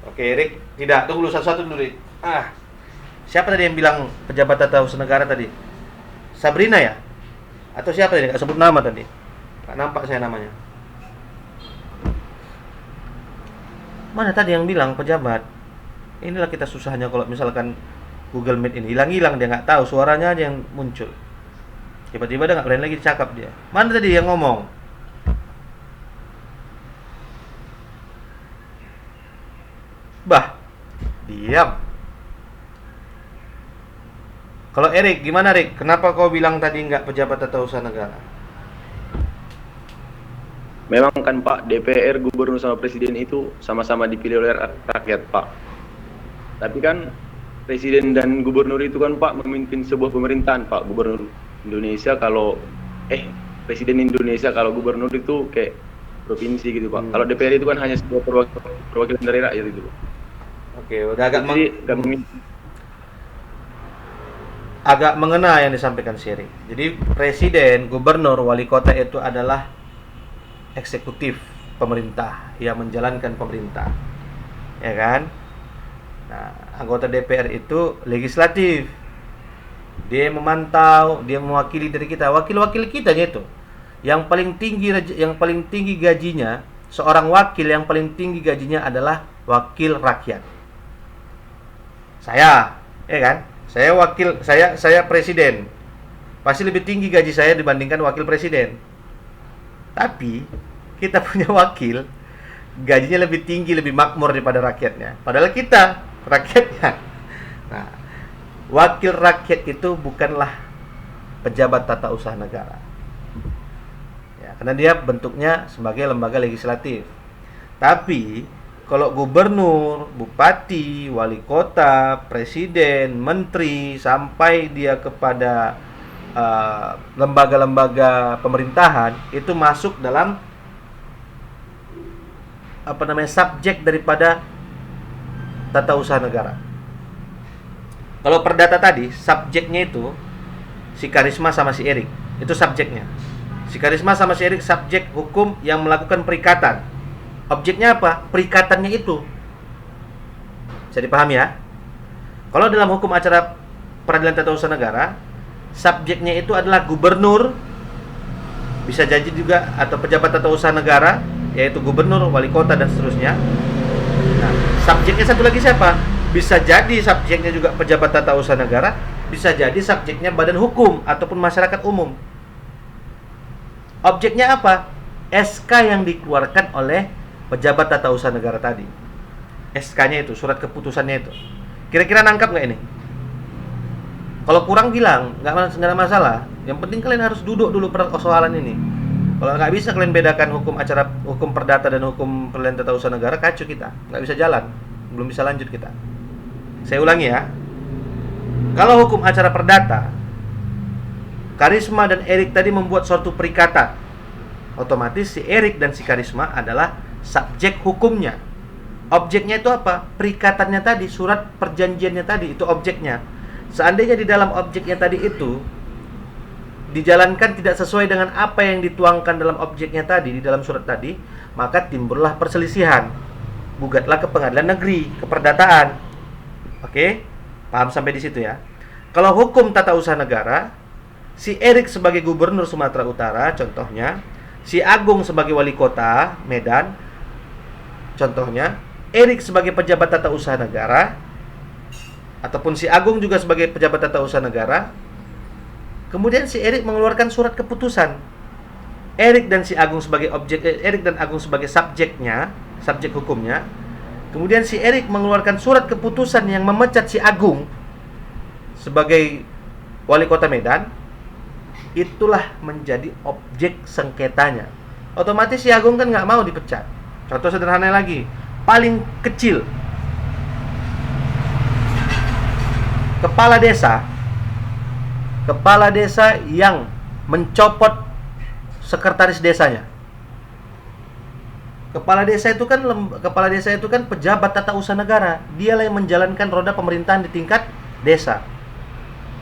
Oke, Rick. Tidak, tunggu dulu satu-satu dulu, Rick. Siapa tadi yang bilang pejabat tata usaha negara tadi? Sabrina ya? Atau siapa tadi? Nggak sebut nama tadi. Nggak nampak saya namanya. Mana tadi yang bilang pejabat? Inilah kita susahnya kalau misalkan Google Meet ini hilang-hilang, dia nggak tahu, suaranya aja yang muncul. Tiba-tiba dia nggak berani lagi cakap dia. Mana tadi yang ngomong? Bah, diam. Kalau Erik, gimana Erik? Kenapa kau bilang tadi nggak pejabat tata usaha negara? Memang kan Pak, DPR, gubernur sama presiden itu sama-sama dipilih oleh rakyat Pak. Tapi kan presiden dan gubernur itu kan Pak memimpin sebuah pemerintahan Pak. Gubernur Indonesia kalau presiden Indonesia, kalau gubernur itu kayak provinsi gitu Pak. Kalau DPR itu kan hanya sebuah perwakilan dari rakyat itu. Oke, udah Jadi agak mengena yang disampaikan si Erik. Jadi presiden, gubernur, wali kota itu adalah eksekutif pemerintah yang menjalankan pemerintah, ya kan? Nah, anggota DPR itu legislatif, dia memantau, dia mewakili dari kita, wakil-wakil kita itu. Yang paling tinggi gajinya, seorang wakil yang paling tinggi gajinya adalah wakil rakyat. Saya, ya kan? Saya presiden. Pasti lebih tinggi gaji saya dibandingkan wakil presiden. Tapi kita punya wakil gajinya lebih tinggi, lebih makmur daripada rakyatnya. Padahal kita rakyatnya. Nah, wakil rakyat itu bukanlah pejabat tata usaha negara. Ya, karena dia bentuknya sebagai lembaga legislatif. Tapi kalau gubernur, bupati, wali kota, presiden, menteri, sampai dia kepada lembaga-lembaga pemerintahan, itu masuk dalam subjek daripada tata usaha negara. Kalau perdata tadi, subjeknya itu si Karisma sama si Erik, itu subjeknya. Si Karisma sama si Erik subjek hukum yang melakukan perikatan. Objeknya apa? Perikatannya itu. Bisa dipahami ya? Kalau dalam hukum acara peradilan tata usaha negara, subjeknya itu adalah gubernur, bisa jadi juga, atau pejabat tata usaha negara, yaitu gubernur, wali kota, dan seterusnya. Nah, subjeknya satu lagi siapa? Bisa jadi subjeknya juga pejabat tata usaha negara, bisa jadi subjeknya badan hukum ataupun masyarakat umum. Objeknya apa? SK yang dikeluarkan oleh pejabat tata usaha negara tadi. SK-nya itu, surat keputusannya itu. Kira-kira nangkap nggak ini? Kalau kurang bilang, nggak ada masalah. Yang penting kalian harus duduk dulu persoalan ini. Kalau nggak bisa kalian bedakan hukum perdata dan hukum peradilan tata usaha negara, kacau kita. Nggak bisa jalan, belum bisa lanjut kita. Saya ulangi ya. Kalau hukum acara perdata, Karisma dan Erik tadi membuat suatu perikatan. Otomatis si Erik dan si Karisma adalah subjek hukumnya. Objeknya itu apa? Perikatannya tadi, surat perjanjiannya tadi, itu objeknya. Seandainya di dalam objeknya tadi itu dijalankan tidak sesuai dengan apa yang dituangkan dalam objeknya tadi, di dalam surat tadi, maka timbullah perselisihan. Gugatlah ke pengadilan negeri, ke perdataan. Oke? Paham sampai di situ ya? Kalau hukum tata usaha negara, si Erik sebagai gubernur Sumatera Utara, contohnya, si Agung sebagai wali kota Medan, contohnya, Erik sebagai pejabat tata usaha negara, ataupun si Agung juga sebagai pejabat tata usaha negara. Kemudian si Erik mengeluarkan surat keputusan. Erik dan Agung sebagai subjeknya, subjek hukumnya. Kemudian si Erik mengeluarkan surat keputusan yang memecat si Agung sebagai wali kota Medan. Itulah menjadi objek sengketanya. Otomatis si Agung kan nggak mau dipecat. Contoh sederhana lagi, paling kecil, kepala desa yang mencopot sekretaris desanya. Kepala desa itu kan pejabat tata usaha negara. Dialah yang menjalankan roda pemerintahan di tingkat desa.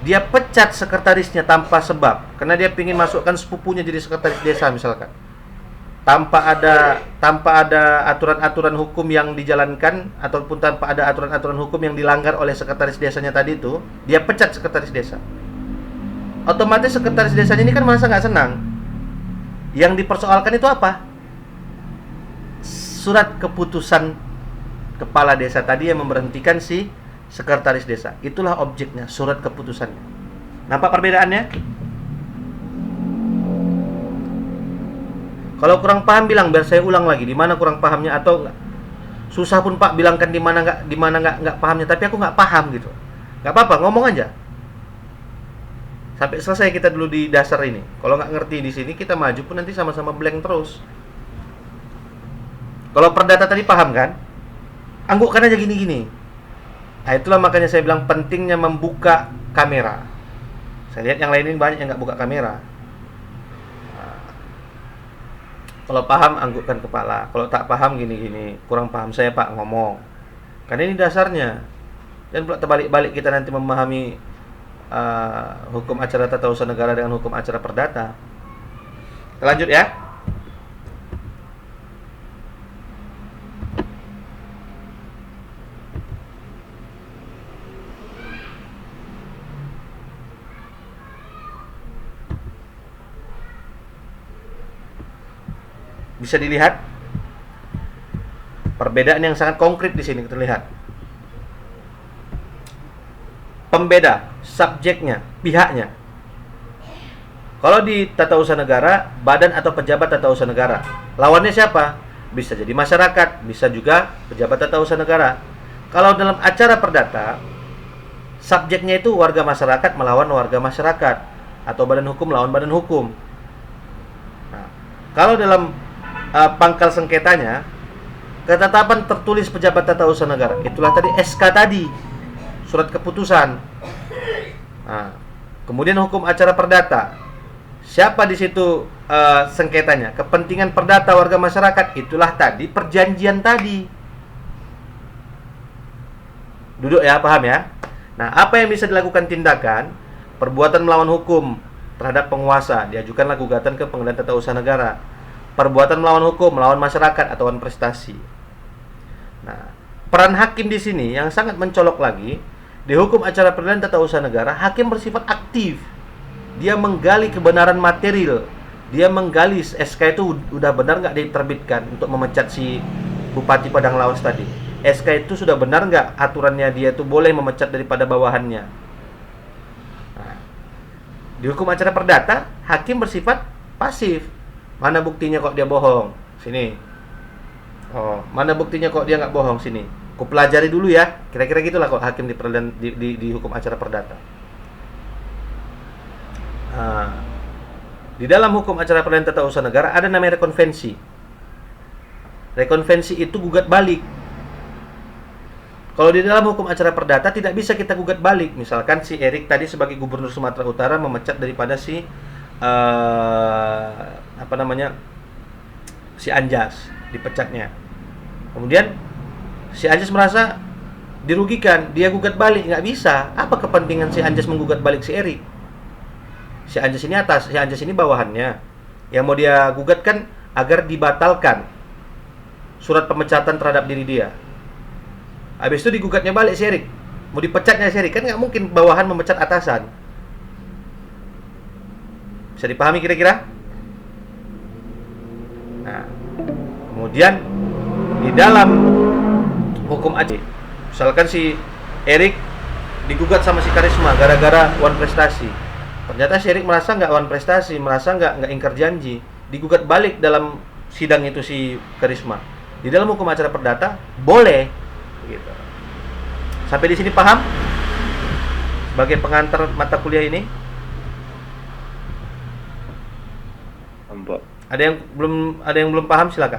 Dia pecat sekretarisnya tanpa sebab, karena dia ingin masukkan sepupunya jadi sekretaris desa misalkan. tanpa ada aturan-aturan hukum yang dijalankan ataupun tanpa ada aturan-aturan hukum yang dilanggar oleh sekretaris desanya tadi itu, dia pecat sekretaris desa. Otomatis sekretaris desanya ini kan merasa nggak senang. Yang dipersoalkan itu apa? Surat keputusan kepala desa tadi yang memberhentikan si sekretaris desa. Itulah objeknya, surat keputusannya. Nampak perbedaannya? Kalau kurang paham bilang, biar saya ulang lagi di mana kurang pahamnya, atau enggak. Susah pun Pak bilangkan di mana enggak pahamnya, tapi aku nggak paham gitu. Nggak apa-apa, ngomong aja. Sampai selesai kita dulu di dasar ini. Kalau nggak ngerti di sini, kita maju pun nanti sama-sama blank terus. Kalau perdata tadi paham kan? Anggukkan aja gini-gini. Nah, itulah makanya saya bilang pentingnya membuka kamera. Saya lihat yang lain ini banyak yang nggak buka kamera. Kalau paham, anggukkan kepala. Kalau tak paham, gini-gini. Kurang paham saya, Pak, ngomong. Karena ini dasarnya. Dan pula terbalik-balik kita nanti memahami hukum acara tata usaha negara dengan hukum acara perdata. Kita lanjut ya. Bisa dilihat perbedaan yang sangat konkret di sini terlihat. Pembeda, subjeknya, pihaknya. Kalau di tata usaha negara, badan atau pejabat tata usaha negara. Lawannya siapa? Bisa jadi masyarakat, bisa juga pejabat tata usaha negara. Kalau dalam acara perdata, subjeknya itu warga masyarakat melawan warga masyarakat, atau badan hukum melawan badan hukum. Nah, kalau dalam pangkal sengketanya, ketetapan tertulis pejabat tata usaha negara, itulah tadi SK tadi, surat keputusan. Nah, kemudian hukum acara perdata, siapa di situ sengketanya? Kepentingan perdata warga masyarakat, itulah tadi perjanjian tadi. Duduk ya, paham ya? Nah, apa yang bisa dilakukan tindakan? Perbuatan melawan hukum terhadap penguasa, diajukanlah gugatan ke Pengadilan Tata Usaha Negara. Perbuatan melawan hukum, melawan masyarakat atau prestasi. Nah, peran hakim di sini yang sangat mencolok lagi, di hukum acara peradilan tata usaha negara, hakim bersifat aktif. Dia menggali kebenaran material. Dia menggali SK itu udah benar nggak diterbitkan untuk memecat si Bupati Padang Lawas tadi. SK itu sudah benar nggak aturannya dia itu boleh memecat daripada bawahannya. Nah, di hukum acara perdata, hakim bersifat pasif. Mana buktinya kok dia bohong? Sini. Oh, mana buktinya kok dia nggak bohong? Sini. Ku pelajari dulu ya. Kira-kira gitulah kok hakim di peradilan di hukum acara perdata. Di dalam hukum acara peradilan tata usaha negara ada namanya rekonvensi. Rekonvensi itu gugat balik. Kalau di dalam hukum acara perdata tidak bisa kita gugat balik. Misalkan si Erik tadi sebagai gubernur Sumatera Utara memecat daripada si si Anjas, dipecatnya. Kemudian si Anjas merasa dirugikan, dia gugat balik, nggak bisa. Apa kepentingan si Anjas menggugat balik si Erik? Si Anjas ini atas, si Anjas ini bawahannya. Yang mau dia gugat kan agar dibatalkan surat pemecatan terhadap diri dia. Habis itu digugatnya balik si Erik, mau dipecatnya si Erik, kan nggak mungkin bawahan memecat atasan. Bisa dipahami kira-kira? Nah, kemudian di dalam hukum aja, misalkan si Erik digugat sama si Karisma gara-gara wan prestasi. Ternyata si Erik merasa nggak wan prestasi, merasa nggak ingkar janji, digugat balik dalam sidang itu si Karisma. Di dalam hukum acara perdata boleh, gitu. Sampai di sini paham? Sebagai pengantar mata kuliah ini. Pak. Ada yang belum paham, silakan.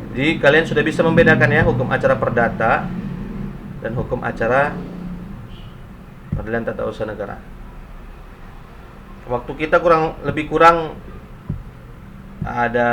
Jadi kalian sudah bisa membedakan ya hukum acara perdata dan hukum acara peradilan tata usaha negara. Waktu kita lebih kurang ada